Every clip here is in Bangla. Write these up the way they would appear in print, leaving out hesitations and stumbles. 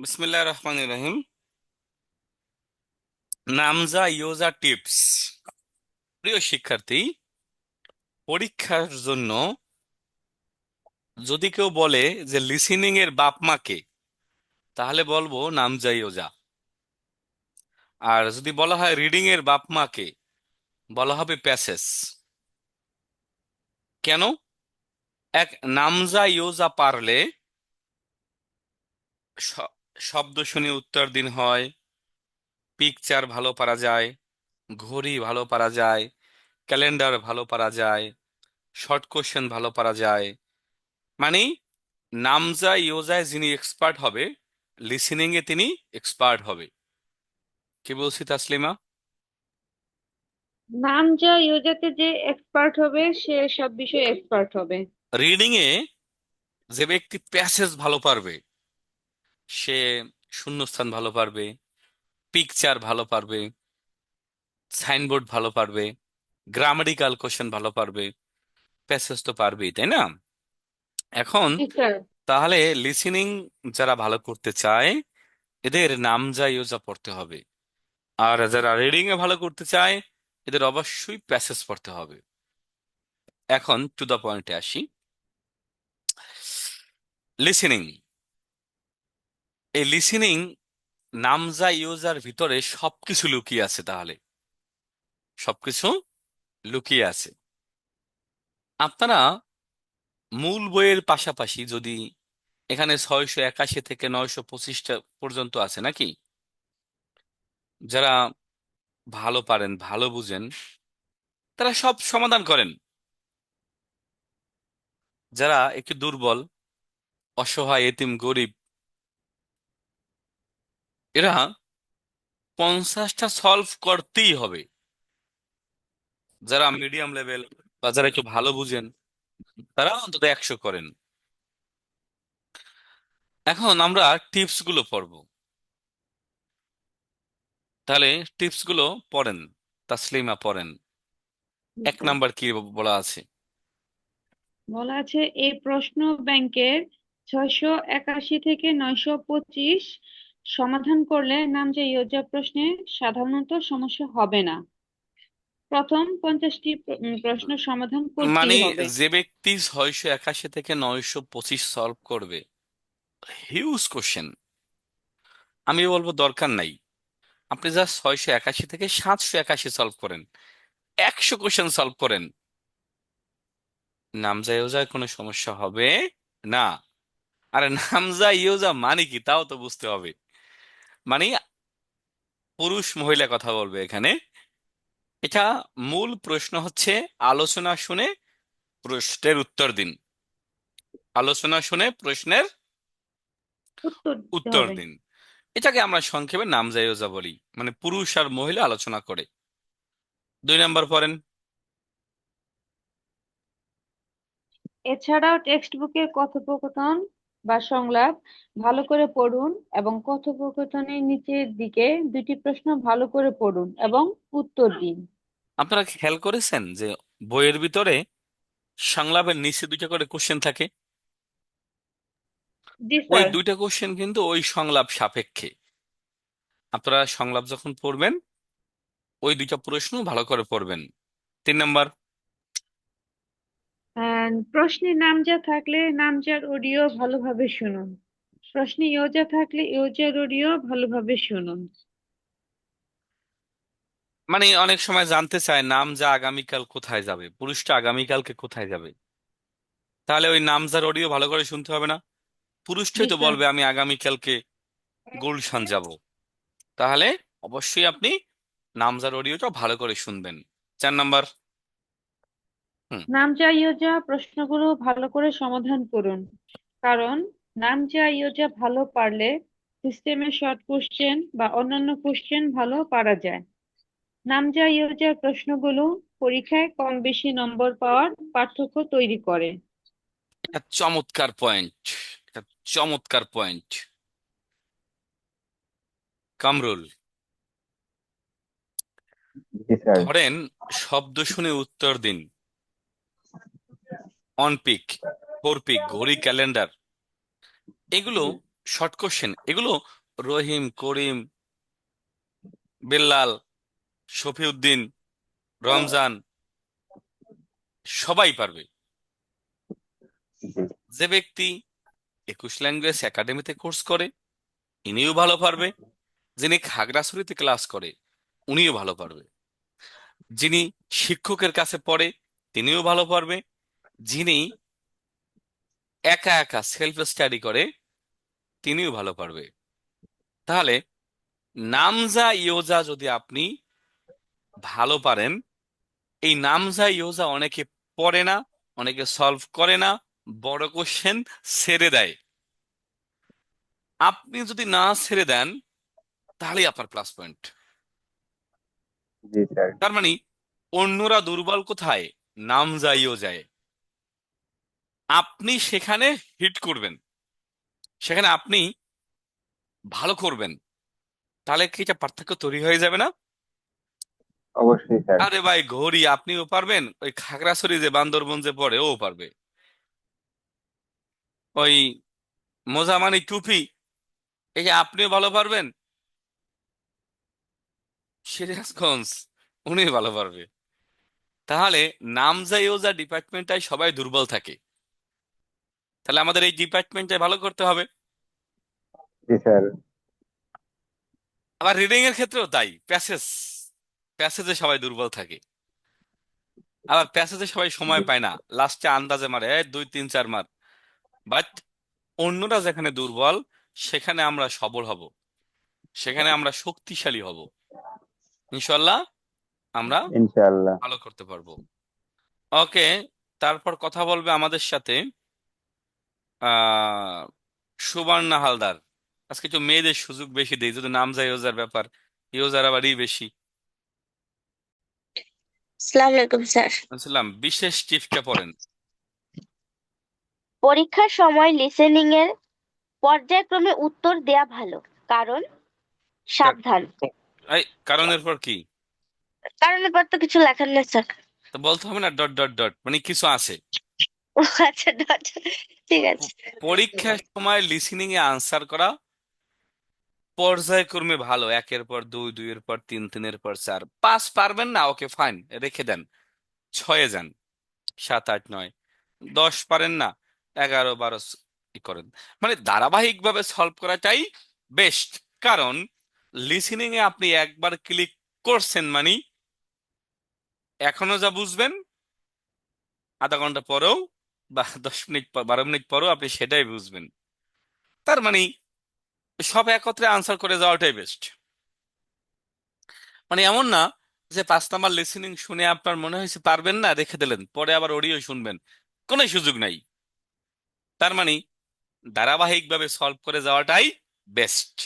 বিসমিল্লাহির রহমানির রহিম। নামজা ইয়োজা টিপস। প্রিয় শিক্ষার্থী, পরীক্ষার জন্য যদি কেউ বলে যে লিসেনিং এর বাপ মাকে, তাহলে বলবো নামজা ইয়োজা। আর যদি বলা হয় রিডিং এর বাপ মাকে, বলা হবে প্যাসেজ। কেন? এক, নামজা ইয়োজা পারলে শ- শব্দ শুনে উত্তর দিন হয়, পিকচার ভালো পারা যায়, ঘড়ি ভালো পারা যায়, ক্যালেন্ডার ভালো পারা যায়, শর্ট কোশ্চেন ভালো পারা যায়। মানে নামজা ইয়োজায় যিনি এক্সপার্ট হবে, লিসেনিং এ তিনি এক্সপার্ট হবে। কি বলছি তাসলিমা? নাম যা ইউজাতে যে এক্সপার্ট হবে সে সব বিষয়ে এক্সপার্ট হবে। রিডিং এ যে ব্যক্তি প্যাসেজ ভালো পারবে, সে শূন্যস্থান ভালো পারবে, পিকচার ভালো পারবে, সাইনবোর্ড ভালো পারবে, গ্রামাটিক্যাল কোশ্চেন ভালো পারবে, প্যাসেজ তো পারবেই, তাই না? এখন জি স্যার। তাহলে লিসেনিং যারা ভালো করতে চায়, এদের নামজা ইয়োজা পড়তে হবে। আর যারা রিডিং এ ভালো করতে চায়, এদের অবশ্যই প্যাসেজ পড়তে হবে। এখন টু দা পয়েন্টে আসি। লিসেনিং, এই লিসেনিং নামজা ইউজার ভিতরে সবকিছু লুকিয়ে আছে। তাহলে সবকিছু লুকিয়ে আছে। আপনারা মূল বইয়ের পাশাপাশি যদি এখানে 681 থেকে 925টা পর্যন্ত আছে নাকি, যারা ভালো পারেন, ভালো বুঝেন, তারা সব সমাধান করেন। যারা একটু দুর্বল, অসহায়, এতিম, গরিব, এরা 50টা সলভ করতেই হবে। যারা মিডিয়াম লেভেল বা যারা একটু ভালো বুঝেন, তারা অন্তত 100 করেন। এখন আমরা টিপস গুলো পড়বো। তাহলে টিপস গুলো পড়েন, তাসলিমা পড়েন। জি এক স্যার। নাম্বার কি বলা আছে? বলা আছে এই প্রশ্ন ব্যাংকের 681 থেকে 925 সমাধান করলে নাম যে ইয়োজা প্রশ্নে সাধারণত সমস্যা হবে না। প্রথম 50টি প্রশ্ন সমাধান মানে করতেই হবে। যে ব্যক্তি 681 থেকে 925 সলভ করবে, হিউজ কোশ্চেন, আমি বলবো দরকার নাই। আপনি যা 681 থেকে 781 সলভ করেন, 100 কোশ্চেন সলভ করেন, নামজা ইউজার কোনো সমস্যা হবে না। আরে নামজা ইউজা মানে কি তাও তো বুঝতে হবে। মানে পুরুষ মহিলা কথা বলবে এখানে। এটা মূল প্রশ্ন হচ্ছে, আলোচনা শুনে প্রশ্নের উত্তর দিন। আলোচনা শুনে প্রশ্নের উত্তর দিতে উত্তর হবে। দিন। এটাকে আমরা সংক্ষেপে নামজায়জা বলি, মানে পুরুষ আর মহিলা আলোচনা করে। 2 নাম্বার পড়েন। এছাড়াও টেক্সট বুকের কথোপকথন বা সংলাপ ভালো করে পড়ুন এবং কথোপকথনের নিচের দিকে দুটি প্রশ্ন ভালো করে পড়ুন এবং উত্তর দিন। আপনারা কি খেয়াল করেছেন যে বইয়ের ভিতরে সংলাপের নিচে 2টা করে কোশ্চেন থাকে? জি ওই স্যার। 2টা কোশ্চেন কিন্তু ওই সংলাপ সাপেক্ষে। আপনারা সংলাপ যখন পড়বেন, ওই 2টা প্রশ্ন ভালো করে পড়বেন। 3 নাম্বার, প্রশ্নে নামজা থাকলে নামজার অডিও ভালোভাবে শুনুন। প্রশ্নে ইয়োজা থাকলে ইয়োজার অডিও ভালোভাবে শুনুন। মানে অনেক সময় জানতে চায় নাম যা আগামীকাল কোথায় যাবে, পুরুষটা আগামীকালকে কোথায় যাবে। তাহলে ওই নামজার অডিও ভালো করে শুনতে হবে না? জি পুরুষটাই তো স্যার। বলবে আমি আগামীকালকে গুলশান যাব। তাহলে অবশ্যই আপনি নামজার অডিওটা ভালো করে শুনবেন। 4 নাম্বার, হুম, নামজা ইয়োজা প্রশ্নগুলো ভালো করে সমাধান করুন। কারণ নামজা ইয়োজা ভালো পারলে সিস্টেমের শর্ট কোশ্চেন বা অন্যান্য কোশ্চেন ভালো পারা যায়। নামজা ইউজার প্রশ্নগুলো পরীক্ষায় কম বেশি নম্বর পাওয়ার পার্থক্য তৈরি করে। একটা চমৎকার পয়েন্ট, একটা চমৎকার পয়েন্ট। কামরুল, জি স্যার। ধরেন শব্দ শুনে উত্তর দিন। অন পিক, ফোর পিক, ঘড়ি, ক্যালেন্ডার, এগুলো শর্ট কোশ্চেন এগুলো রহিম, করিম, বিল্লাল, শফিউদ্দিন, রমজান সবাই পারবে। জি। যে ব্যক্তি 21 ল্যাঙ্গুয়েজ একাডেমিতে কোর্স করে ইনিও ভালো পারবে, যিনি খাগড়াছড়িতে ক্লাস করে উনিও ভালো পারবে, যিনি শিক্ষকের কাছে পড়ে তিনিও ভালো পারবে, যিনি একা একা সেলফ স্টাডি করে তিনিও ভালো পারবে। তাহলে নামজা ইয়োজা যদি আপনি ভালো পারেন, এই নামজা ইয়োজা অনেকে পড়ে না, অনেকে সলভ করে না, বড় কোশ্চেন ছেড়ে দেয়। আপনি যদি না ছেড়ে দেন তাহলেই আপনার প্লাস পয়েন্ট। জি স্যার। তার মানে অন্যরা দুর্বল কোথায়? নামজা ইয়োজায়। আপনি সেখানে হিট করবেন, সেখানে আপনি ভালো করবেন, তাহলে কি এটা পার্থক্য তৈরি হয়ে যাবে না? অবশ্যই স্যার। আরে ভাই ঘড়ি আপনিও পারবেন, ওই খাগড়াছড়ি যে বান্দরবন যে পড়ে ও পারবে, ওই মোজা মানে টুপি এই যে আপনিও ভালো পারবেন, সিরাজগঞ্জ উনি ভালো পারবে। তাহলে নামজা ইউজা ডিপার্টমেন্টটাই সবাই দুর্বল থাকে, তাহলে আমাদের এই ডিপার্টমেন্টটাই ভালো করতে হবে। জি স্যার। আবার রিডিং এর ক্ষেত্রেও তাই, প্যাসেজ প্যাসেজে সবাই দুর্বল থাকে, আবার প্যাসেজে সবাই সময় জি। পায় না, লাস্টে আন্দাজে মারে এই 2 3 4 মার। বাট অন্যরা যেখানে দুর্বল সেখানে আমরা সবল হব, সেখানে আমরা শক্তিশালী হব, ইনশাল্লাহ আমরা ইনশাআল্লাহ। ভালো করতে পারবো। ওকে, তারপর কথা বলবে আমাদের সাথে আহ সুবর্ণা হালদার। আজকে একটু মেয়েদের সুযোগ বেশি দেই, যদি নাম যায় ইউজার ব্যাপার, ইউজার আবারই বেশি। আসসালামু আলাইকুম স্যার। বলছিলাম বিশেষ টিপসটা পড়েন। পরীক্ষার সময় লিসেনিং এর পর্যায়ক্রমে উত্তর দেয়া ভালো। কারণ কা- সাবধান। এই কারণের পর কি? কারণের পর তো কিছু লেখার নেই স্যার। তো বলতে হবে না ডট ডট ডট, মানে কিছু আছে। ও আচ্ছা, ডট। ঠিক আছে। পরীক্ষার সময় লিসেনিং এ আনসার করা পর্যায়ক্রমে ভালো, 1-এর পর 2, 2-এর পর 3, 3-এর পর 4। 5 পারবেন না, ওকে ফাইন, রেখে দেন, 6-এ যান, 7 8 9। 10 পারেন না, 11 12 করেন। মানে ধারাবাহিক ভাবে সলভ করাটাই বেস্ট। কারণ লিসেনিং এ আপনি একবার ক্লিক করছেন মানে এখনো যা বুঝবেন আধা ঘন্টা পরেও বা 10 মিনিট 12 মিনিট পরেও আপনি সেটাই বুঝবেন। তার মানে সব একত্রে আনসার করে যাওয়াটাই বেস্ট। মানে এমন না যে 5 নাম্বার লিসেনিং শুনে আপনার মনে হয়েছে পারবেন না, রেখে দিলেন, পরে আবার অডিও শুনবেন, কোনো সুযোগ নাই। তার মানে ধারাবাহিকভাবে সলভ করে যাওয়াটাই বেস্ট।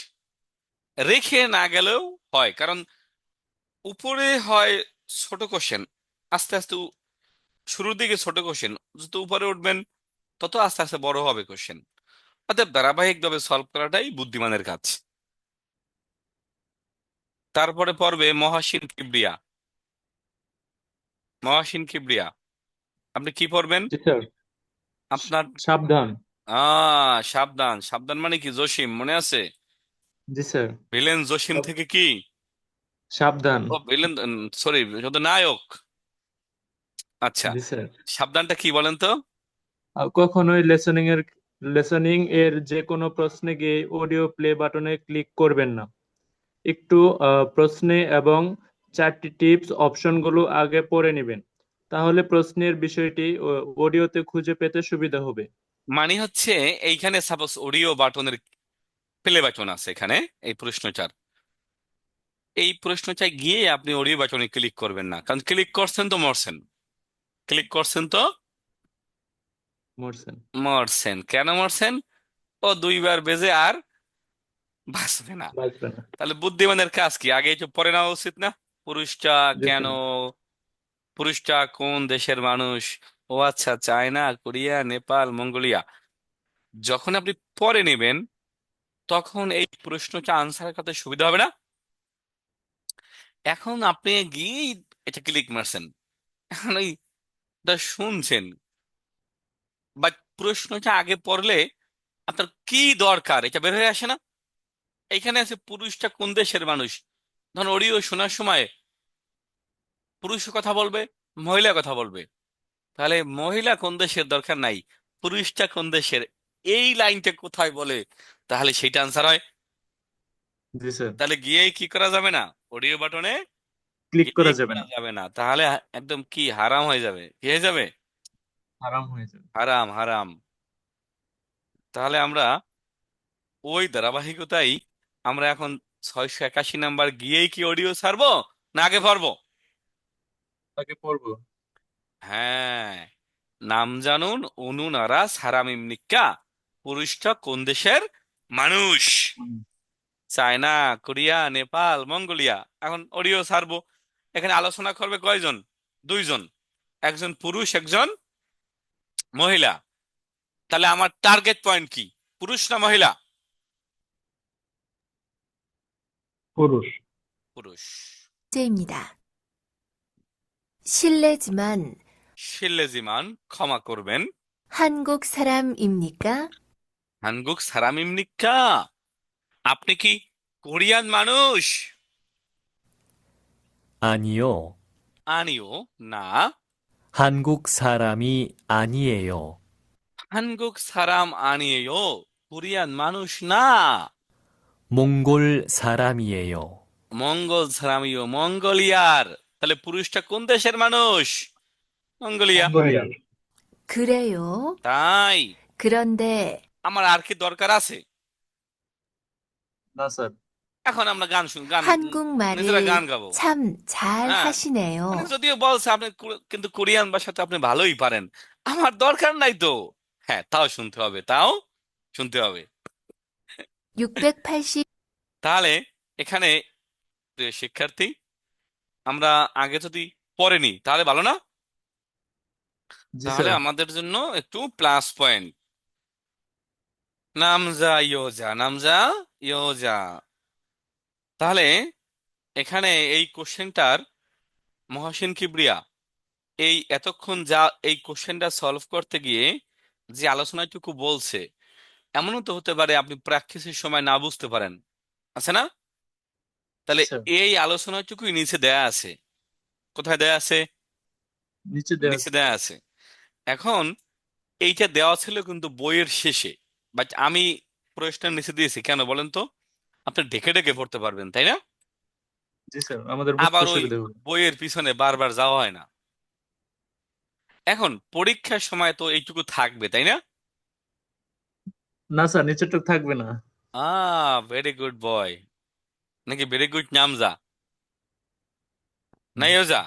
রেখে না গেলেও হয়, কারণ উপরে হয় ছোট কোশ্চেন, আস্তে আস্তে শুরুর দিকে ছোট কোশ্চেন, যত উপরে উঠবেন তত আস্তে আস্তে বড় হবে কোশ্চেন। অতএব ধারাবাহিকভাবে সলভ করাটাই বুদ্ধিমানের কাজ। তারপরে পড়বে মহাসিন কিবরিয়া। মহাসিন কিবরিয়া, আপনি কি পড়বেন? জি স্যার। আপনার সাবধান। সাবধান। সাবধান মানে কি? জসিম মনে আছে? জি স্যার। ভিলেন জসিম থেকে কি? সাবধান। ও ভিলেন, সরি, শুধু নায়ক। আচ্ছা, জি স্যার। সাবধানটা কি বলেন তো? কখনোই লেসনিং এর যে কোনো প্রশ্নে গিয়ে অডিও প্লে বাটনে ক্লিক করবেন না। একটু প্রশ্নে এবং 4টি টিপস অপশনগুলো আগে পড়ে নেবেন, তাহলে প্রশ্নের বিষয়টি অডিওতে খুঁজে পেতে সুবিধা হবে। মানে হচ্ছে এইখানে সাপোজ অডিও বাটনের প্লে বাটন আছে এখানে, এই প্রশ্নটার, এই প্রশ্নটায় গিয়ে আপনি অডিও বাটনে ক্লিক করবেন না, কারণ ক্লিক করছেন তো মরছেন, ক্লিক করছেন তো মরছেন। মরছেন। কেন মরছেন? ও 2বার বেজে আর বাঁচবে না। বাঁচবে না। তাহলে বুদ্ধিমানের কাজ কি? আগে একটু পড়ে নেওয়া উচিত না? পুরুষটা জি কেন, স্যার। পুরুষটা কোন দেশের মানুষ, ও আচ্ছা চায়না, কোরিয়া, নেপাল, মঙ্গোলিয়া। যখন আপনি পড়ে নেবেন তখন এই প্রশ্নটা আনসার করতে সুবিধা হবে না? এখন আপনি গিয়ে এটা ক্লিক মারছেন, এখন ওইটা শুনছেন, বাট প্রশ্নটা আগে পড়লে আপনার কি দরকার এটা বের হয়ে আসে না? এখানে আছে পুরুষটা কোন দেশের মানুষ। ধরুন অডিও শোনার সময় পুরুষ কথা বলবে, মহিলা কথা বলবে, তাহলে মহিলা কোন দেশের দরকার নাই, পুরুষটা কোন দেশের, এই লাইনটা কোথায় বলে, তাহলে সেইটা আনসার হয়। জি স্যার, তাহলে গিয়েই কি করা যাবে না, অডিও বাটনে ক্লিক করা ক্লিক যাবে করা না, যাবে না, তাহলে একদম কি হারাম হয়ে যাবে, কি হয়ে যাবে, হারাম হয়ে যাবে। হারাম হারাম। তাহলে আমরা ওই ধারাবাহিকতাই আমরা এখন 681 নাম্বার গিয়েই কি অডিও ছাড়বো না আগে পড়বো? তাকে পড়বো। হ্যাঁ, নাম জানুন অনুনারা সারামিম নিক্কা, পুরুষটা কোন দেশের মানুষ, চায়না, কোরিয়া, নেপাল, মঙ্গোলিয়া। এখন অডিও ছাড়বো, এখানে আলোচনা করবে কয়জন, দুইজন, একজন পুরুষ একজন মহিলা। তাহলে আমার টার্গেট পয়েন্ট কি, পুরুষ না মহিলা? পুরুষ। পুরুষ। 문제입니다. 실례지만 শিল্লেজিমান, ক্ষমা করবেন, 한국 사람입니까? হানগুক সারামিম নিক্কা, আপনি কি কোরিয়ান মানুষ? 아니요. আনিও না, 한국 사람이 아니에요. হানগুক সারাম আনিয়েও, কোরিয়ান মানুষ না, 몽골 사람이에요. মঙ্গল সারামিও, মঙ্গোলিয়ার। তাহলে পুরুষটা কোন দেশের মানুষ, মঙ্গোলিয়া। মঙ্গোলিয়া। 그래요? তাই 그런데 আমার আর কি দরকার আছে? না স্যার। এখন আমরা গান শুন, গান নিজেরা 한국말을 গান গাবো। 참 잘 হ্যাঁ, 하시네요. মানে যদিও বলছে আপনি কিন্তু কোরিয়ান ভাষাতে আপনি ভালোই পারেন, আমার দরকার নাই তো। হ্যাঁ, তাও শুনতে হবে, তাও শুনতে হবে। 680 তাহলে এখানে প্রিয় শিক্ষার্থী, আমরা আগে যদি পড়ে নিই তাহলে ভালো না? জি তাহলে স্যার। আমাদের জন্য একটু প্লাস পয়েন্ট। নামজা ইয়োজা, নামজা ইয়োজা। তাহলে এখানে এই কোশ্চেনটার মহসিন কিবরিয়া এই এতক্ষণ যা এই কোশ্চেনটা সলভ করতে গিয়ে যে আলোচনাটুকু বলছে, এমনও তো হতে পারে আপনি প্র্যাকটিসের সময় না বুঝতে পারেন, আছে না? তাহলে স্যার, এই আলোচনাটুকুই নিচে দেয়া আছে। কোথায় দেয়া আছে? নিচে দেওয়া নিচে আছে। দেয়া আছে। এখন এইটা দেওয়া ছিল কিন্তু বইয়ের শেষে, বাট আমি প্রশ্নের নিচে দিয়েছি কেন বলেন তো, আপনি ঢেকে ঢেকে পড়তে পারবেন, তাই না? জি স্যার, আমাদের বুঝতে আবার ওই সুবিধা হবে। বইয়ের পিছনে বারবার যাওয়া হয় না। এখন পরীক্ষার সময় তো এইটুকু থাকবে, তাই না? না স্যার, নিচেরটা থাকবে না। ভেরি গুড বয়, নাকি ভেরি গুড নামজা, না ইয়োজা?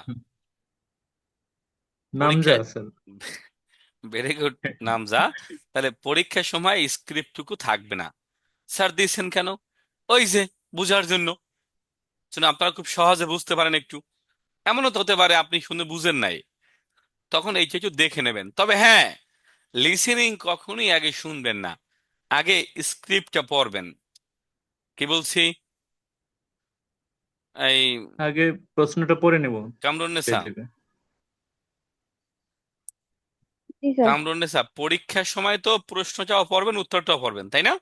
নামজা পরীক্ষায় স্যার। Very good নামজা। তাহলে পরীক্ষার সময় স্ক্রিপ্টটুকু থাকবে না। স্যার দিয়েছেন কেন? ওই যে বুঝার জন্য, যেন আপনারা খুব সহজে বুঝতে পারেন একটু। এমনও তো হতে পারে আপনি শুনে বুঝেন নাই, তখন এইটা একটু দেখে নেবেন। তবে হ্যাঁ, লিসেনিং কখনোই আগে শুনবেন না, আগে স্ক্রিপ্টটা পড়বেন। কি বলছি? এই আগে প্রশ্নটা পড়ে নেব কামরুন্নেসা, থেকে। জি স্যার। কামরুন্নেসা, পরীক্ষার সময় তো প্রশ্নটাও পড়বেন উত্তরটাও পড়বেন, তাই না?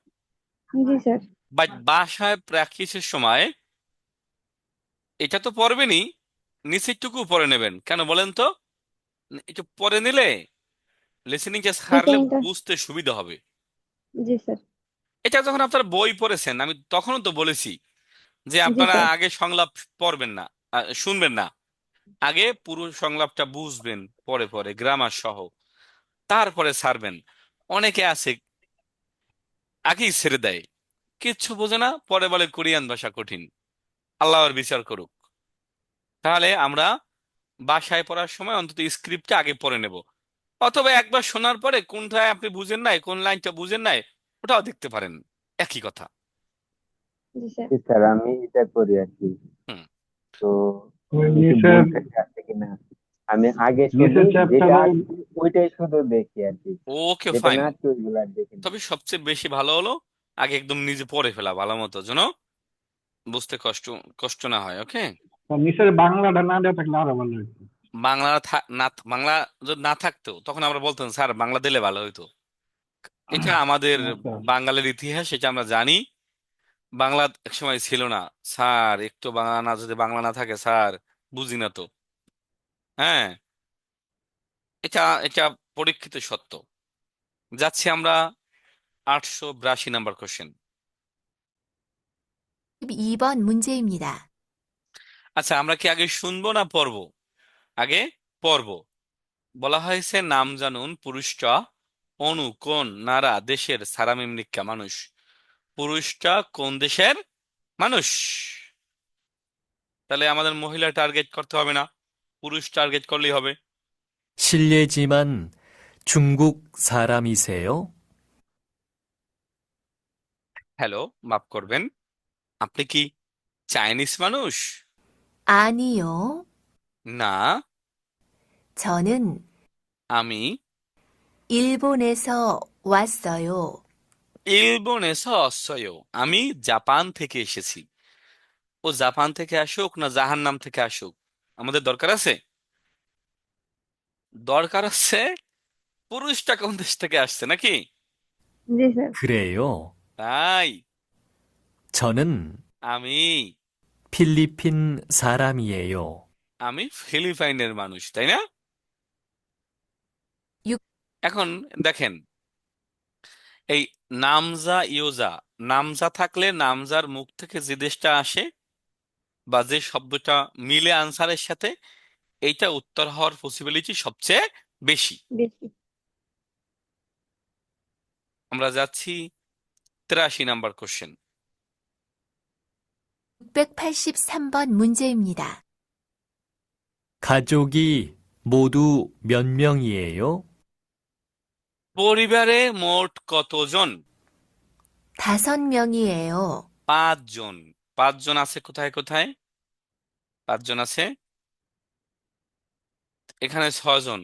জি স্যার। বাট বাসায় প্র্যাকটিসের সময় এটা তো পড়বেনই, নিচেরটুকু পড়ে নেবেন। কেন বলেন তো? একটু পড়ে নিলে লিসেনিংটা ছাড়লে লিসেনিংটা। বুঝতে সুবিধা হবে। জি স্যার। এটা যখন আপনারা বই পড়েছেন, আমি তখনও তো বলেছি যে জি আপনারা স্যার। আগে সংলাপ পড়বেন না, শুনবেন না, আগে পুরো সংলাপটা বুঝবেন, পরে পরে গ্রামার সহ, তারপরে ছাড়বেন। অনেকে আছে আগেই ছেড়ে দেয়, কিচ্ছু বোঝে না, পরে বলে কোরিয়ান ভাষা কঠিন, আল্লাহ আর বিচার করুক। তাহলে আমরা বাসায় পড়ার সময় অন্তত স্ক্রিপ্টটা আগে পড়ে নেব, অথবা একবার শোনার পরে কোনটায় আপনি বুঝেন নাই, কোন লাইনটা বুঝেন নাই, ওটাও দেখতে পারেন, একই কথা। জি স্যার। জি স্যার, আমি এটা করি আর কি। হুম। তো ওই একটু নিচের ভুল থেকে আছে কিনা, আমি আগে শুধু নিচের যেটা চ্যাপ্টারে আসছে ওইটাই শুধু দেখি আর কি, ওকে যেটা ফাইন। না আসছে ওইগুলো আর দেখি না। তবে সবচেয়ে বেশি ভালো হলো আগে একদম নিজে পড়ে ফেলা, ভালো মতো, যেন বুঝতে কষ্ট কষ্ট না হয়। ওকে, নিচের বাংলাটা না দেওয়া থাকলে আরো ভালো হতো। বাংলা না, বাংলা যদি না থাকতো তখন আমরা বলতাম স্যার বাংলা দিলে ভালো হইতো, এটা আমাদের আচ্ছা বাঙালির ইতিহাস, এটা আমরা জানি। বাংলা একসময় ছিল না স্যার, একটু বাংলা না, যদি বাংলা না থাকে স্যার বুঝি না তো। হ্যাঁ, এটা এটা পরীক্ষিত সত্য। যাচ্ছি আমরা 882 নম্বর কোশ্চেন। 12번 문제입니다. আচ্ছা, আমরা কি আগে শুনবো না পড়ব? আগে পড়ব। বলা হয়েছে নাম জানুন পুরুষটা অনু কোন নারা দেশের সারামিমনিক্কা মানুষ। পুরুষটা কোন দেশের মানুষ? তাহলে আমাদের মহিলা টার্গেট করতে হবে না, পুরুষ টার্গেট করলেই হবে। 실례지만 중국 사람이세요? হ্যালো, মাফ করবেন, আপনি কি চাইনিজ মানুষ? 아니요. না, 저는 আমি 일본에서 왔어요. ইলবোনেসা অসয়, আমি জাপান থেকে এসেছি। ও জাপান থেকে আসুক না জাহান্নাম থেকে আসুক, আমাদের দরকার আছে? দরকার আছে পুরুষটা কোন দেশ থেকে আসছে নাকি? জি স্যার। 그래요. তাই 저는 আমি 필리핀 사람이에요. আমি ফিলিপাইনের মানুষ, তাই না? 육- এখন দেখেন, এই নামজা ইয়োজা, নামজা থাকলে নামজার মুখ থেকে যে দেশটা আসে বা যে শব্দটা মিলে আনসারের সাথে, এইটা উত্তর হওয়ার পসিবিলিটি সবচেয়ে বেশি। বেশি। আমরা যাচ্ছি 83 নম্বর কোশ্চেন। 683번 문제입니다. 가족이 모두 몇 명이에요? পরিবারে মোট কতজন? 5명이에요. 5জন। 5জন আছে কোথায় কোথায়? 5জন আছে এখানে, 6জন।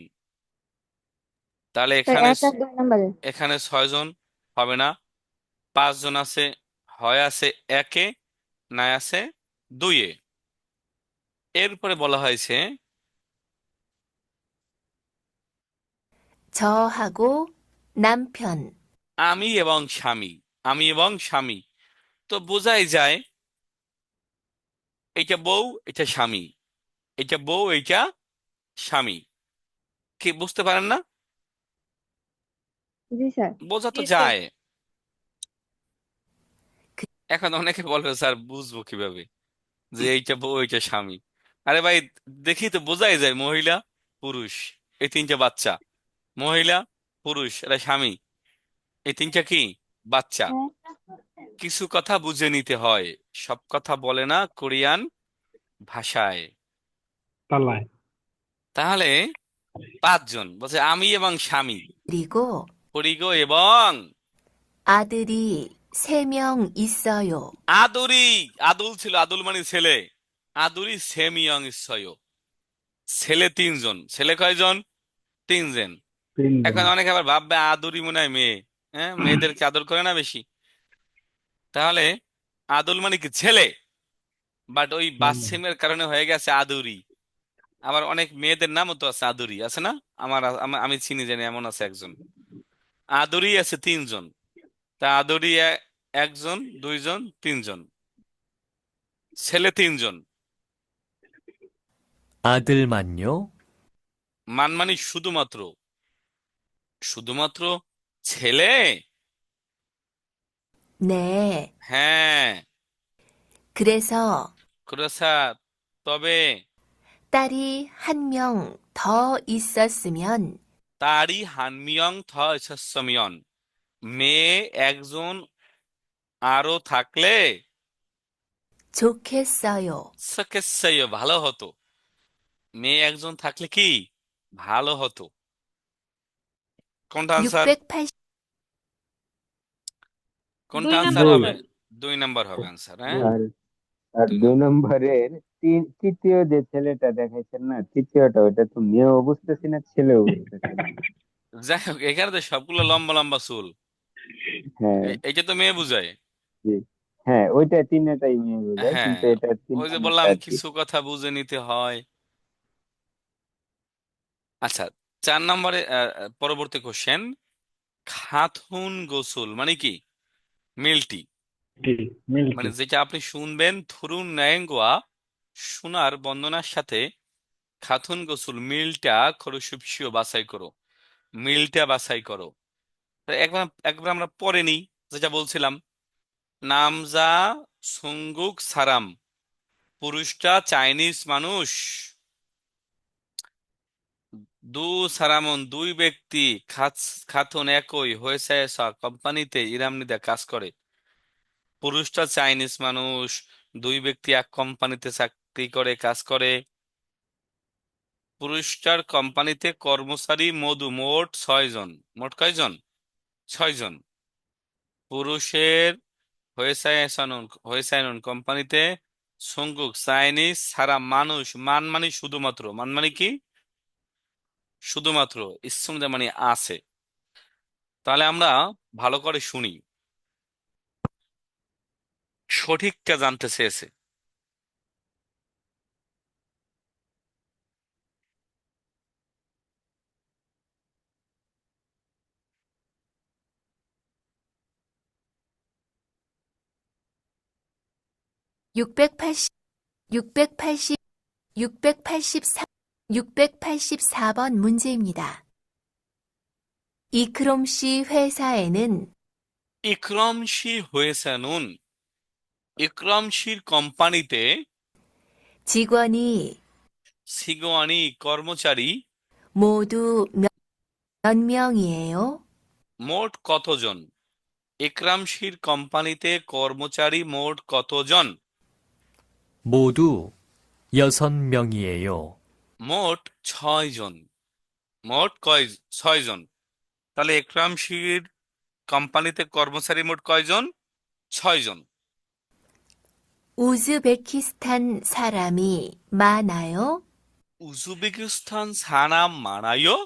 তাহলে স্যার এখানে 1 আর 2 নম্বরে। এখানে 6জন হবে না, 5জন আছে। হয় আছে একে, না আছে দুইয়ে। এরপরে বলা হয়েছে 저하고 남편. আমি এবং স্বামী। আমি এবং স্বামী, তো বোঝাই যায় এটা বউ, এটা স্বামী, এটা বউ, এটা স্বামী। কি বুঝতে পারেন না? জি স্যার। বোঝা তো জি স্যার। যায়। এখন অনেকে বলবে স্যার বুঝবো কিভাবে যে এইটা বউ এইটা স্বামী? আরে ভাই, দেখি তো বোঝাই যায়, মহিলা পুরুষ এই 3টে বাচ্চা, মহিলা পুরুষ এরা স্বামী, এই 3টা কি বাচ্চা। কিছু কথা বুঝে নিতে হয়, সব কথা বলে না কোরিয়ান ভাষায়। তালায়। তাহলে 5জন বলছে আমি এবং স্বামী, 그리고 হরিগো এবং 아들이 3명 있어요. আদুরি। আদুল ছিল, আদুল মানে ছেলে। আদুরি সেমিয়ং ইসয়, ছেলে 3জন। ছেলে কয়জন? 3জন। তিনজন। এখন অনেকে আবার ভাববে আদুরি মনে হয় মেয়ে। হ্যাঁ, মেয়েদেরকে আদর করে না বেশি। তাহলে আদুল মানে কি ছেলে, বাট ওই বাচ্চিমের কারণে হয়ে গেছে আদুরি। আবার অনেক মেয়েদের নামও তো আছে আদুরি, আছে না? আমি চিনি, জানি এমন আছে একজন। আদুরি আছে 3জন, তা আদুরি একজন, 2জন, 3জন, ছেলে 3জন। 아들만요? মানে শুধুমাত্র, শুধুমাত্র ছেলে? 네. হ্যাঁ, 그래서 그래서 তবে 딸이 1명 더 있었으면 তারই হানমিয়ং থ ইসমিয়ন, মেয়ে একজন আরো থাকলে 좋겠어요. সকেসায় ভালো হতো। মেয়ে একজন থাকলে কি ভালো হতো। কোনটা আনসার? 680, কোনটা 2 আনসার নাম্বার হবে? স্যার। 2 নম্বর হবে আনসার। হ্যাঁ, আর আর 2 2 নম্বর। নম্বরের তৃতীয় যে ছেলেটা দেখাইছেন না, তৃতীয়টা, ওটা তো মেয়েও বুঝতেছি না, ছেলেও বুঝতেছি না। যাই হোক, এখানে তো সবগুলো লম্বা লম্বা চুল, হ্যাঁ, এইটা তো মেয়ে বুঝায়। জি। হ্যাঁ, ওইটা তিনটাই মেয়ে বোঝায়, হ্যাঁ, কিন্তু এটা 3 ওই যে নম্বরটা বললাম আর কি। কিছু কথা বুঝে নিতে হয়। আচ্ছা, 4 নম্বরে পরবর্তী কোশ্চেন। খাথুন গোসল মানে কি? মিলটি, মানে মিল্কি যেটা আপনি শুনবেন থুরুন ন্যাঙ্গোয়া, শোনার বন্দনার সাথে খাথুন গোসল মিলটা খরুশিপসিও বাছাই করো, মিলটা বাছাই করো। তো একবার একবার আমরা পড়ে নিই যেটা বলছিলাম। নামজা সুঙ্গুক সারাম, পুরুষটা চাইনিজ মানুষ। দু সারামন দুই ব্যক্তি, খাতুন একই হয়েছে কোম্পানিতে ইরামনিদা কাজ করে। পুরুষটা চাইনিজ মানুষ, দুই ব্যক্তি এক কোম্পানিতে চাকরি করে কাজ করে। পুরুষটার কোম্পানিতে কর্মচারী মোট 6 জন। মোট কয়জন? 6 জন। পুরুষের হয়েসায়নন কোম্পানিতে সংখ্যক চাইনিজ সারা মানুষ, মান মানে শুধুমাত্র, মান মানে কি? শুধুমাত্র, ইসমদা মানে আছে। তাহলে আমরা ভালো করে শুনি, সঠিকটা জানতে চেয়েছে। 육백팔십 육백팔십 육백팔십사 684번 문제입니다. 이크롬 씨 회사에는 ইকরমশি হয়েসানুন, ইকরমশির কোম্পানিতে 직원이 সিগোয়ানি কর্মচারী 모두 몇 명이에요? মোট কতজন? ইকরামশির কোম্পানিতে কর্মচারী মোট কতজন? 모두 6명이에요. মোট 6 জন। মোট 6 জন। তাহলে ইকরামশির কোম্পানিতে কর্মচারী মোট কয়জন? 6 জন। 우즈베키스탄 사람이 많아요? উজবেকিস্তান সানাম মানায়ো,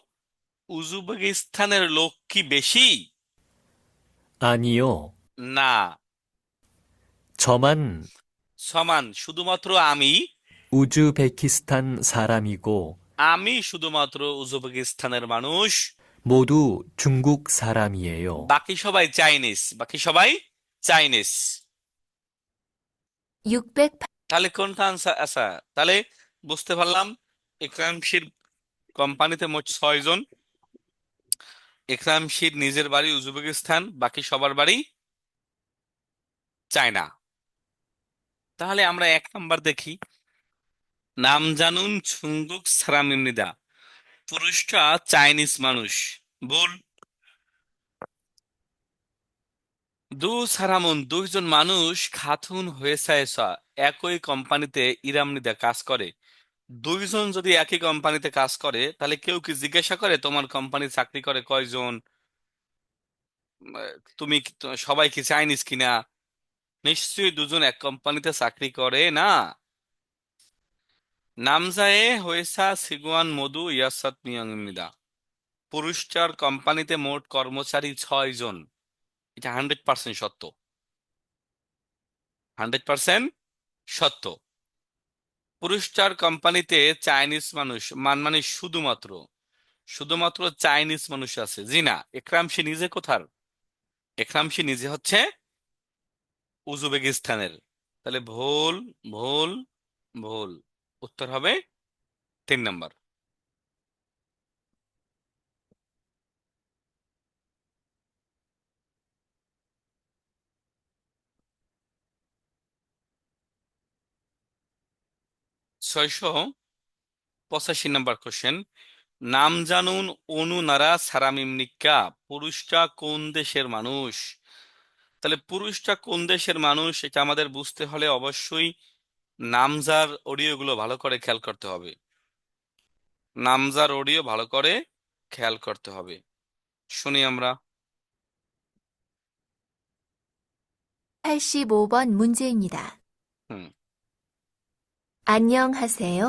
উজবেকিস্তানের লোক কি বেশি? 아니요. না, 저만 সমান, শুধুমাত্র আমি, 우즈베키스탄 사람이고 আমি শুধুমাত্র উজবেকিস্তানের মানুষ, 모두 중국 사람이에요. বাকি সবাই চাইনিজ, বাকি সবাই চাইনিজ। 608 তাহলে কোনটা আনসার? আচ্ছা, তাহলে বুঝতে পারলাম ইকরামশির কোম্পানিতে মোট 6 জন। ইকরামশির নিজের বাড়ি উজবেকিস্তান, বাকি সবার বাড়ি চায়না। তাহলে আমরা 1 নাম্বার দেখি। নাম জানুন ছুঙ্গুক সারামিমনিদা, পুরুষটা চাইনিজ মানুষ। ভুল। দু সারামুন দুইজন মানুষ খাতুন হয়েছে একই কোম্পানিতে ইরামনিদা কাজ করে। 2 জন যদি একই কোম্পানিতে কাজ করে তাহলে কেউ কি জিজ্ঞাসা করে তোমার কোম্পানি চাকরি করে কয়জন? সবাই কি চাইনিজ কিনা? নিশ্চয়ই 2 জন এক কোম্পানিতে চাকরি করে না। নামজায়ে হয়েসা সিগুয়ান মধু ইয়াসাত মিয়াংমিদা, পুরুষটার কোম্পানিতে মোট কর্মচারী 6 জন। এটা 100% সত্য, 100% সত্য। পুরুষটার কোম্পানিতে চাইনিজ মানুষ, মানে শুধুমাত্র, শুধুমাত্র চাইনিজ মানুষ আছে। জি না, একরামশি নিজে কোথার? একরামশি নিজে হচ্ছে উজবেকিস্তানের। তাহলে ভুল, ভুল, ভুল। উত্তর হবে 3 নাম্বার। ছয়শো 85 নাম্বার কোশ্চেন। নাম জানুন অনু নারা সারামিমনিকা, পুরুষটা কোন দেশের মানুষ? তাহলে পুরুষটা কোন দেশের মানুষ এটা আমাদের বুঝতে হলে অবশ্যই নামজার অডিওগুলো ভালো করে খেয়াল করতে হবে। নামজার অডিও ভালো করে খেয়াল করতে হবে। শুনি আমরা। 85번 문제입니다. হুম। 안녕하세요.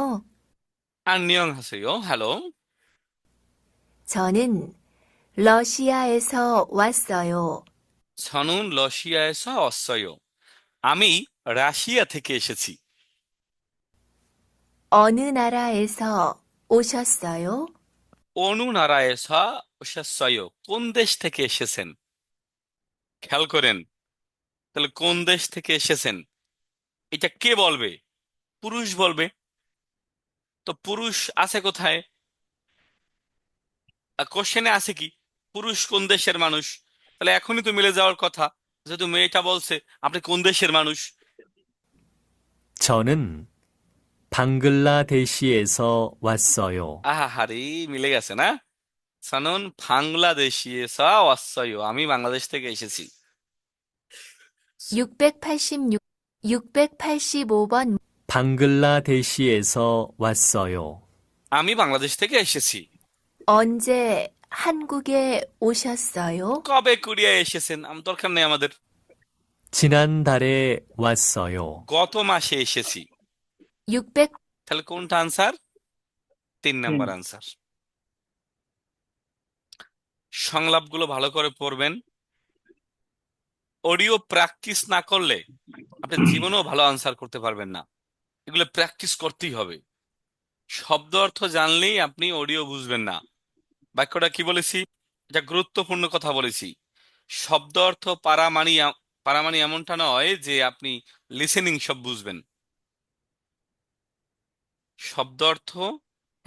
안녕 하세요. হ্যালো। 저는 러시아에서 왔어요. 저는 러시아에서 왔어요. আমি রাশিয়া থেকে এসেছি। 어느 나라에서 오셨어요? অনু নারায়েসা ওশাসয় কোন দেশ থেকে এসেছেন? খেয়াল করেন, তাহলে কোন দেশ থেকে এসেছেন এটা কে বলবে? পুরুষ বলবে। তো পুরুষ আছে কোথায়? কোশ্চেনে আছে কি পুরুষ কোন দেশের মানুষ? তাহলে এখনই তো মিলে যাওয়ার কথা, যেহেতু মেয়েটা বলছে আপনি কোন দেশের মানুষ। 저는 방글라데시에서 왔어요. আহা হারি, মিলে গেছে না? সানুন বাংলাদেশি에서 왔어요, আমি বাংলাদেশ থেকে এসেছি। 686, 685번 방글라데시에서 왔어요. আমি বাংলাদেশ থেকে এসেছি। 언제 한국에 오셨어요? কবে কোরিয়ায় এসেছেন দরকার নেই আমাদের। 지난달에 왔어요. গত মাসে এসেছি। 600, তাহলে কোনটা আনসার? 3 number answer. সংলাপগুলো ভালো করে পড়বেন। অডিও প্র্যাকটিস না করলে আপনি জীবনেও ভালো আনসার করতে পারবেন না। এগুলো প্র্যাকটিস করতেই হবে। শব্দ অর্থ জানলেই আপনি অডিও বুঝবেন না। বাক্যটা কি বলেছি, এটা গুরুত্বপূর্ণ কথা বলেছি। শব্দ অর্থ পারামানি এমনটা নয় যে আপনি লিসেনিং সব বুঝবেন। শব্দ অর্থ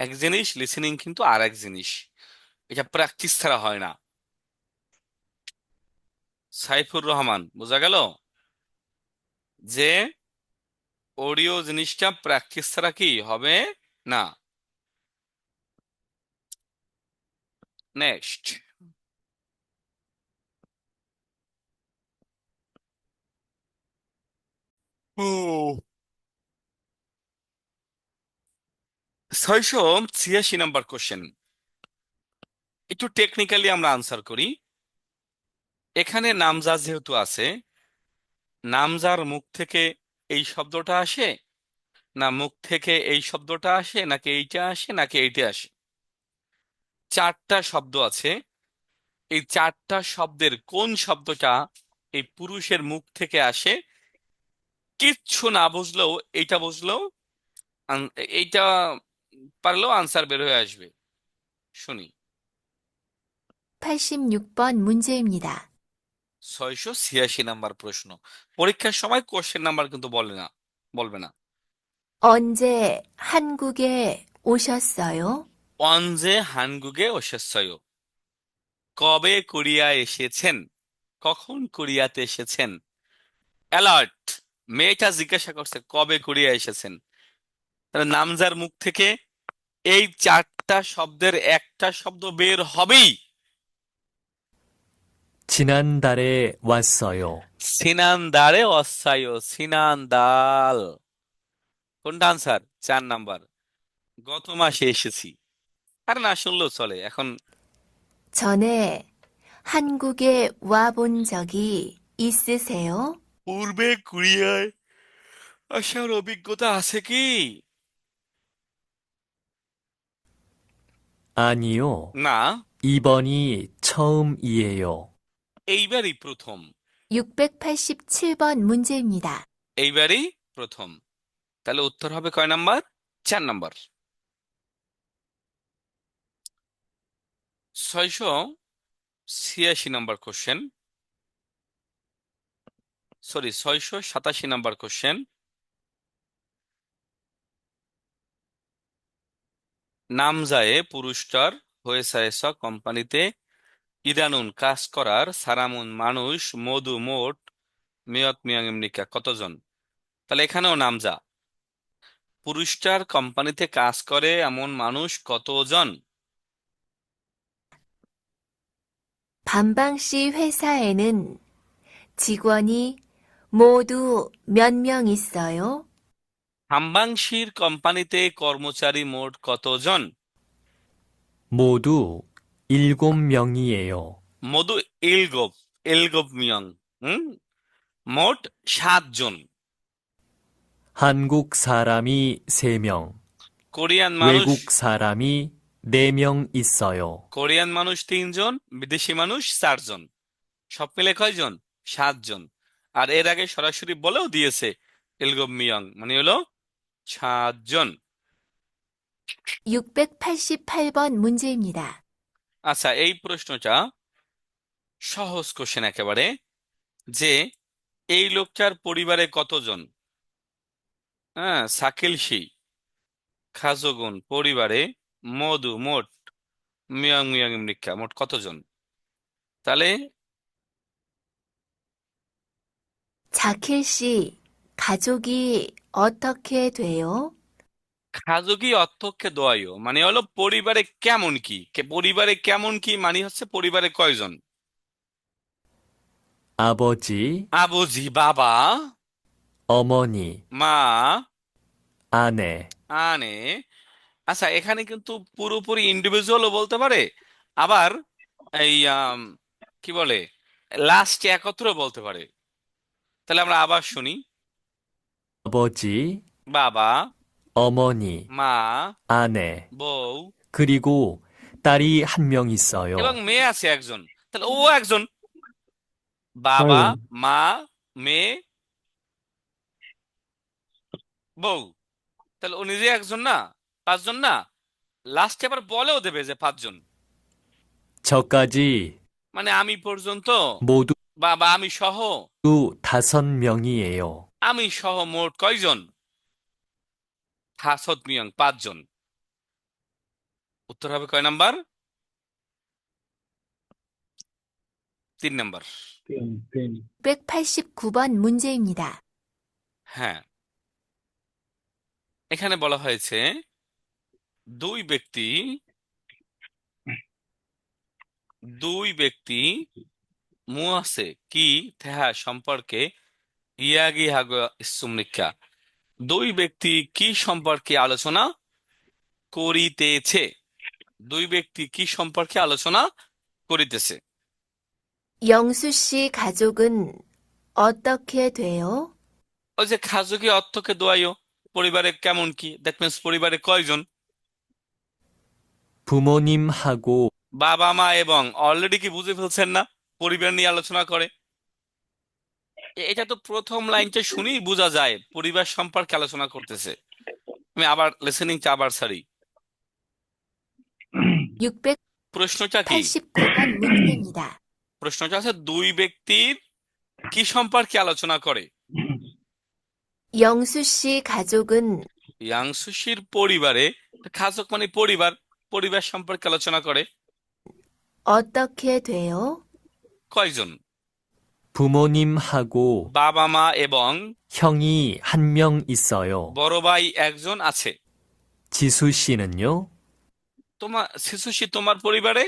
এক জিনিস, লিসেনিং কিন্তু আর এক জিনিস। এটা প্র্যাকটিস ছাড়া হয় না। সাইফুর রহমান, বোঝা গেল যে অডিও জিনিসটা প্র্যাকটিস ছাড়া কি হবে না। নেক্সট, ও 686 নাম্বার কোশ্চেন। একটু টেকনিক্যালি আমরা আনসার করি। এখানে নামজা যেহেতু আছে, নামজার মুখ থেকে এই শব্দটা আসে, না মুখ থেকে এই শব্দটা আসে, নাকি এইটা আসে, নাকি এইটা আসে? 4টা শব্দ আছে। এই 4টা শব্দের কোন শব্দটা এই পুরুষের মুখ থেকে আসে? কিচ্ছু না বুঝলেও এইটা বুঝলেও এইটা পারলেও আনসার বের হয়ে আসবে। শুনি। 86번 문제입니다. 686 নাম্বার প্রশ্ন। পরীক্ষার সময় কোশ্চেন নাম্বার কিন্তু বলবে না। 언제 한국에 오셨어요? 언제 한국에 오셨어요? কবে কোরিয়া এসেছেন? কখন কোরিয়াতে এসেছেন? অ্যালার্ট, মেয়েটা জিজ্ঞাসা করছে কবে কোরিয়া এসেছেন। তাহলে নামজার মুখ থেকে এই 4টা শব্দের একটা শব্দ বের হবেই। 지난달에 왔어요. সিনান্দারে অসায়, সিনান্দাল। কোনটা আনসার? 4 নাম্বার, গত মাসে এসেছি। আর না শুনলেও চলে। এখন 전에 한국에 와본 적이 있으세요? পূর্বে কোরিয়ায় আসার অভিজ্ঞতা আছে কি? 아니요. না, 이번이 처음이에요. এইবারই প্রথম। 687번 문제입니다. এইবারই প্রথম। তাহলে উত্তর হবে কয় number? 4 number. 686 number question, sorry 687 number question. নামজায়ে পুরুষটার হয়েছে কোম্পানিতে ইদানুন কাজ করার সারামুন মানুষ মধু মোট মিয়ত মিয়াং এমনিকা কতজন? তাহলে এখানেও নামজা, পুরুষটার কোম্পানিতে কাজ করে এমন মানুষ কতজন? 반방씨 회사에는 직원이 모두 몇 명 있어요? হামবাংশির কোম্পানিতে কর্মচারী মোট কতজন? 모두 7명이에요. মধু 일곱 মিয়ং, মোট 7 জন। 한국 사람이 3명, কোরিয়ান মানুষ 외국 사람이 4명 있어요. কোরিয়ান মানুষ 3 জন, বিদেশি মানুষ 4 জন। সব মিলে কয়জন? 7 জন। আর এর আগে সরাসরি বলেও দিয়েছে ইলগব মিয়ং মানে হলো 7 জন। 688번 문제입니다. আচ্ছা, এই প্রশ্নটা সহজ কোশ্চেন একেবারে, যে এই লোকটার পরিবারে কতজন? হ্যাঁ, সাকিলসি খাজোগুন পরিবারে মধু মোট মিয়াং মিয়াং মৃক্ষা মোট কতজন? তাহলে 자킬 씨, 가족이 어떻게 돼요? খাজোগি অর্থকে দোয়াইও মানে হলো পরিবারে কেমন কি, পরিবারে কেমন কি মানে হচ্ছে পরিবারে কয়জন? 아버지, আবুজি বাবা, 어머니, মা, 아내, আনে। আচ্ছা, এখানে কিন্তু পুরোপুরি ইন্ডিভিজুয়ালও বলতে পারে, আবার এই কি বলে লাস্টে একত্র বলতে পারে। তাহলে আমরা আবার শুনি। 아버지, বাবা, 어머니, মা, 아내, বউ 그리고 딸이 한 명 있어요. এবং মেয়ে আছে একজন। তাহলে ও একজন। বাবা, ছয়জন। মা, মেয়ে, বউ। তাহলে ও নিজে একজন না, পাঁচজন না। লাস্টে আবার বলেও দেবে যে পাঁচজন, 저까지 মানে আমি পর্যন্ত 모두 বা আমি সহ, 5명이에요. আমি সহ মোট কয়জন? হাসত মিয়ং পাঁচজন। উত্তর হবে কয় নাম্বার? 3 নাম্বার। তিন 689번 문제입니다. হ্যাঁ, এখানে বলা হয়েছে দুই ব্যক্তি মুয়াসে কি থেহা সম্পর্কে ইয়াগি হাগ সুমনিকা, দুই ব্যক্তি কি সম্পর্কে আলোচনা করিতেছে? দুই ব্যক্তি কি সম্পর্কে আলোচনা করিতেছে? 영수 씨 가족은 어떻게 돼요? ওই যে খাজুকি অর্থকে দোয়াইও পরিবারে কেমন কি, দ্যাট মিন্স পরিবারে কয়জন? 부모님하고 বাবা মা এবং, অলরেডি কি বুঝে ফেলছেন না পরিবার নিয়ে আলোচনা করে? এটা তো প্রথম লাইনটা শুনেই বোঝা যায় পরিবার সম্পর্কে আলোচনা করতেছে। আমি আবার লিসেনিংটা আবার সারি। 689번 প্রশ্নটা কি? 문제입니다. প্রশ্নটা আছে দুই ব্যক্তির কি সম্পর্কে আলোচনা করে? 영수 씨 가족은 ইয়াংসুশির পরিবারে, খাজক মানে পরিবার, পরিবার সম্পর্কে আলোচনা করে 어떻게 돼요? কয়জন? 부모님하고 বাবা মা এবং 형이 한 명 있어요. বড় ভাই একজন আছে। 지수 씨는요? শিশুশি তোমার পরিবারে?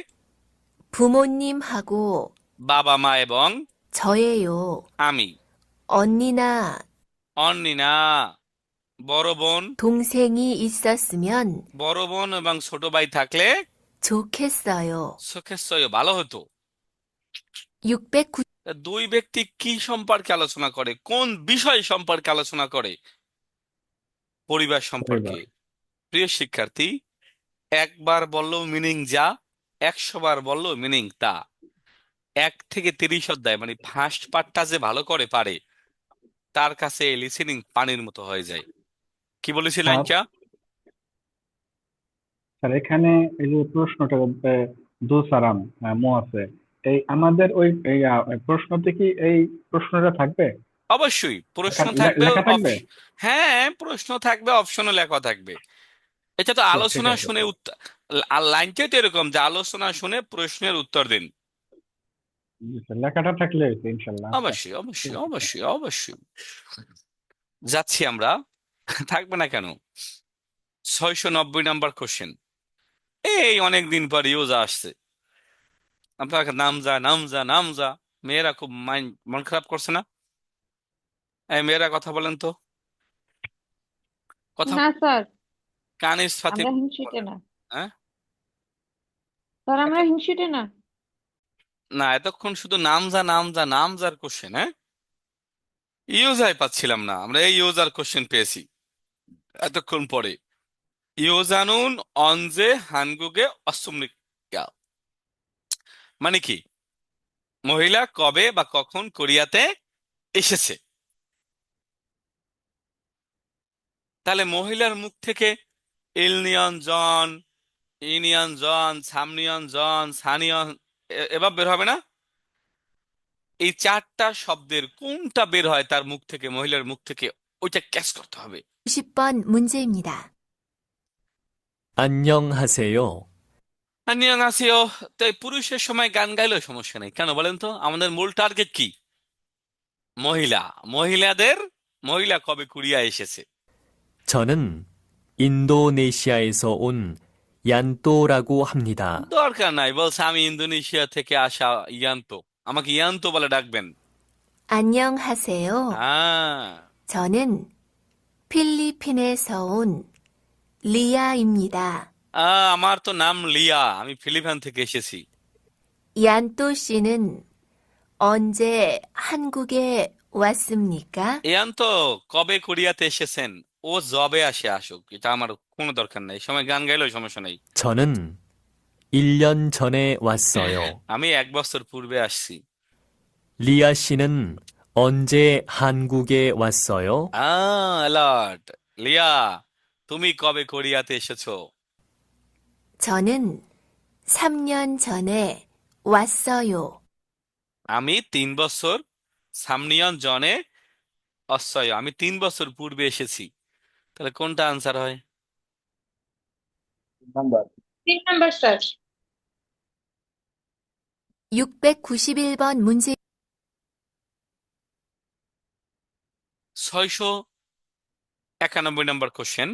부모님하고 বাবা মা এবং 저예요. আমি। 언니나 অন্নিনা বড় বোন, 동생이 있었으면 বড় বোন এবং ছোট ভাই থাকলে 좋겠어요. সুখেশ্বয় ভালো হতো। 609, দুই ব্যক্তি কি সম্পর্কে আলোচনা করে, কোন বিষয় সম্পর্কে আলোচনা করে? পরিবার সম্পর্কে। প্রিয় শিক্ষার্থী, একবার বললেও মিনিং যা, 100 বার বললেও মিনিং তা। 1 থেকে 30 অধ্যায় মানে ফার্স্ট পার্টটা যে ভালো করে পারে, তার কাছে লিসেনিং পানির মতো হয়ে যায়। কি বলেছি স্যার লাইনটা? স্যার এখানে এই যে প্রশ্নটা দো সারাম মো আছে, এই আমাদের ওই প্রশ্নতে কি এই প্রশ্নটা থাকবে? অবশ্যই প্রশ্ন থাকবে, লেখা থাকবে? হ্যাঁ প্রশ্ন থাকবে, অপশনও লেখা থাকবে। এটা তো ঠিক আলোচনা আছে শুনে উত্তর, লাইনটাই তো এরকম যে আলোচনা শুনে প্রশ্নের উত্তর দিন। জি স্যার, লেখাটা থাকলে হয়েছে ইনশাল্লাহ। আচ্ছা, অবশ্যই ঠিক অবশ্যই আছে। অবশ্যই অবশ্যই। যাচ্ছি আমরা, থাকবে না কেন? 690 নাম্বার কোশ্চেন। এই অনেকদিন পর ইউজা আসছে, আপনার নাম যা। মেয়েরা খুব মন খারাপ করছে না? এই মেয়েরা কথা বলেন তো, কথা। না স্যার, কানিস ফাতিম। আমরা হিংসুটে না। হ্যাঁ, স্যার আমরা হিংসুটে না। না এতক্ষণ শুধু নামজার কোশ্চেন। হ্যাঁ, ইউজাই পাচ্ছিলাম না, আমরা এই ইউজার কোশ্চেন পেয়েছি এতক্ষণ পরে। ইউজানুন অনজে হানগুগে অসুমনিকা মানে কি? মহিলা কবে বা কখন কোরিয়াতে এসেছে। তাহলে মহিলার মুখ থেকে ইলনিয়ন জন, ইনিয়ন জন, সামনিয়ন জন, সানিয়ন, এবার বের হবে না? এই চারটা শব্দের কোনটা বের হয় তার মুখ থেকে, মহিলার মুখ থেকে, ওইটা ক্যাচ করতে হবে। 90번 문제입니다. 안녕하세요. 안녕하세요। তো এই পুরুষের সময় গান গাইলেও সমস্যা নেই, কেন বলেন তো? আমাদের মূল টার্গেট কি? মহিলা। মহিলাদের, মহিলা কবে কোরিয়া এসেছে? 저는 인도네시아에서 온 얀또라고 합니다. দরকার নাই, বলছে আমি ইন্দোনেশিয়া থেকে আসা ইয়ান্তো, আমাকে ইয়ান্তো বলে ডাকবেন। 안녕하세요. হ্যাঁ, 저는 필리핀에서 온 리아입니다. আমার তো নাম লিয়া, আমি ফিলিপাইন থেকে এসেছি। 얀또 씨는 언제 한국에 왔습니까? ইয়ান্তো কবে কোরিয়াতে এসেছেন? ও জবে আসুক, এটা আমার কোনো দরকার নাই, এই সময় গান গাইলেও সমস্যা নেই। 저는 1년 전에 왔어요. আমি 1 বছর পূর্বে আসছি। 리아 씨는 언제 한국에 왔어요? অ্যালার্ট। লিয়া, তুমি কবে কোরিয়াতে এসেছো? 저는 3년 전에 왔어요. আমি 3 বছর, সামনিয়ন জনে অসয়, আমি 3 বছর পূর্বে এসেছি। তাহলে কোনটা আনসার হয়? Number 3 number sir. 691번 문제 691 নম্বর কোশ্চেন।